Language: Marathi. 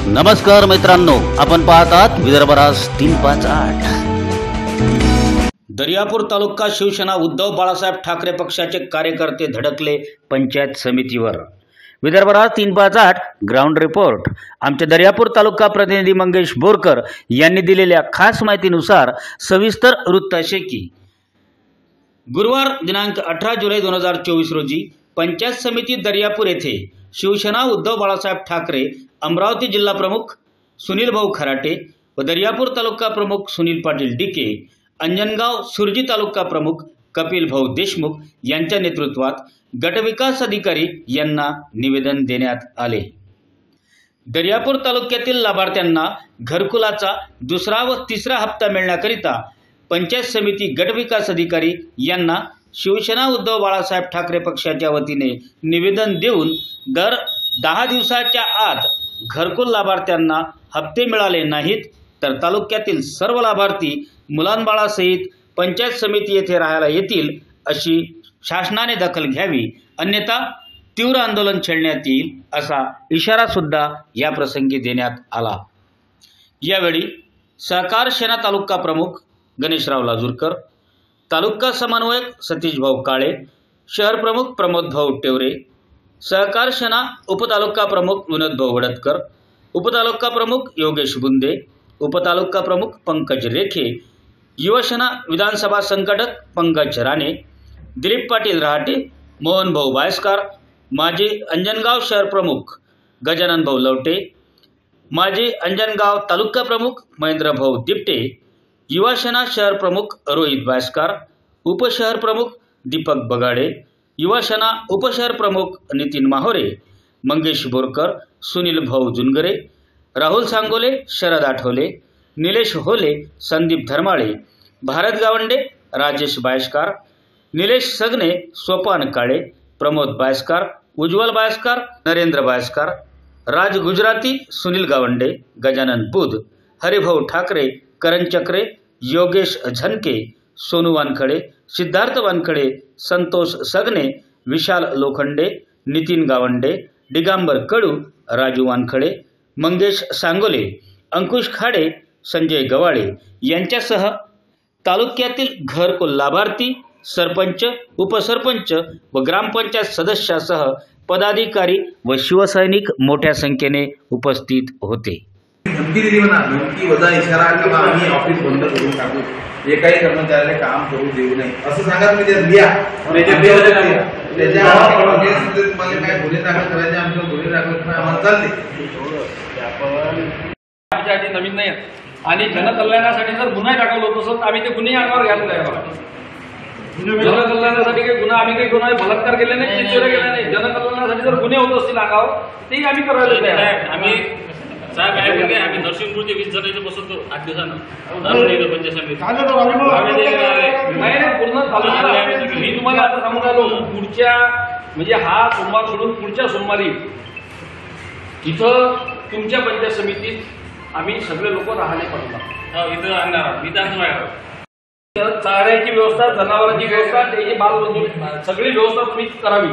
नमस्कार मित्रांनो, आपण पाहतात विदर्भ राज 358। दर्यापूर तालुका शिवसेना उद्धव बाळासाहेब ठाकरे पक्षाचे कार्यकर्ते धडकले पंचायत समितीवर। विदर्भ राज 358 ग्राउंड रिपोर्ट। आमचे दर्यापूर तालुका प्रतिनिधी मंगेश बोरकर यांनी दिलेल्या खास माहितीनुसार सविस्तर वृत्त असे की गुरुवार दिनांक 18 जुलै 2024 रोजी पंचायत समिती दर्यापूर येथे शिवसेना उद्धव बाळासाहेब ठाकरे अमरावती जिल्हा प्रमुख सुनील भाऊ खराटे व दर्यापूर तालुका प्रमुख सुनील पाटील डिके, अंजनगाव सुरजी तालुका प्रमुख कपिल भाऊ देशमुख यांच्या नेतृत्वात गटविकास अधिकारी यांना निवेदन देण्यात आले। दर्यापूर तालुक्यातील लाभार्थ्यांना घरकुलाचा दुसरा व तिसरा हप्ता मिळण्याकरिता पंचायत समिती गटविकास अधिकारी यांना शिवसेना उद्धव बाळासाहेब ठाकरे पक्षाच्या वतीने निवेदन देऊन दर 10 दिवसाच्या आत घरकुल लाभार्थ्यांना हप्ते मिळाले नाहीत तर तालुक्यातील सर्व लाभार्थी मुलांबाळासहित पंचायत समिती येथे राहायला येतील अशी शासनाने दखल घ्यावी, अन्यथा तीव्र आंदोलन छेडण्यात येईल असा इशारा सुद्धा या प्रसंगी देण्यात आला। यावेळी सहकार सेना तालुका प्रमुख गणेशराव लाजूरकर, तालुका समन्वयक सतीश भाऊ काळे, शहर प्रमुख प्रमोद भाऊ टेवरे, सहकार सेना उपतालुका प्रमुख विनोद भाऊ वडतकर, उपतालुका प्रमुख योगेश बुंदे, उपतालुका प्रमुख पंकज रेखे, युवसेना विधानसभा संघटक पंकज राणे, दिलीप पाटील रहाटे, मोहन भाऊ बायस्कार, माजी अंजनगाव शहर प्रमुख गजानन भाऊ लवटे, माजी अंजनगाव तालुका प्रमुख महेंद्र भाऊ दिपटे, युवासेना शहर प्रमुख रोहित बायस्कार, उपशहर प्रमुख दीपक बगाडे, युवासेना उपशहर प्रमुख नितीन माहोरे, मंगेश बोरकर, सुनील भाऊ जुनगरे, राहुल सांगोले, शरद आठवले, निलेश होले, संदीप धर्माळे, भारत गावंडे, राजेश बायस्कार, निलेश सगने, सोपान काळे, प्रमोद बायस्कार, उज्ज्वल बायस्कार, नरेंद्र बायस्कार, राज गुजराती, सुनील गावंडे, गजानन बुध, हरिभाऊ ठाकरे, करण चक्रे, योगेश झनके, सोनू वानखडे, सिद्धार्थ वानखडे, संतोष सगने, विशाल लोखंडे, नितीन गावंडे, दिगंबर कडू, राजू वानखडे, मंगेश सांगोले, अंकुश खाडे, संजय गवाळे यांच्यासह तालुक्यातील घरकुल लाभार्थी, सरपंच, उपसरपंच व ग्रामपंचायत सदस्यासह पदाधिकारी व शिवसैनिक मोठ्या संख्येने उपस्थित होते। धमकी दिली म्हणा, धमकी वजा इशारा किंवा आम्ही ऑफिस बंद करून टाकू, एकाही कर्मचाऱ्याला काम करू देऊ नये असं सांगा। तुम्ही लिहा, त्याच्या तुम्हाला काय गुन्हे दाखल करायचे, आमच्या गुन्हे दाखल करणं आम्हाला चालते। आमच्या आधी नवीन नाही आणि जनकल्याणासाठी जर गुन्हा दाखल होत असेल तर आम्ही ते गुन्हे अंगावर घ्यायला तयार आहोत। जनकल्याणासाठी काही गुन्हा आम्ही काही गुन्हा बलात्कार केले नाही, चिरचिरा केला नाही, जनकल्याणासाठी जर गुन्हे होत असतील अंगावर तेही आम्ही करायला तयार आहोत। आम्ही साहेब काय म्हणजे आम्ही नरसिंहपूरचे 20 जणांचे बसवतो 8 दिवसानं पंचायत समिती पूर्ण तालुका। मी तुम्हाला आता सांगून राहिलो, पुढच्या म्हणजे हा सोमवार सोडून पुढच्या सोमवारी इथं तुमच्या पंचायत समितीत आम्ही सगळे लोक राहणे पडणार, इथं आणणार, इथं चाऱ्याची व्यवस्था, जनावरांची व्यवस्था, त्याची बालबंधू सगळी व्यवस्था तुम्ही करावी।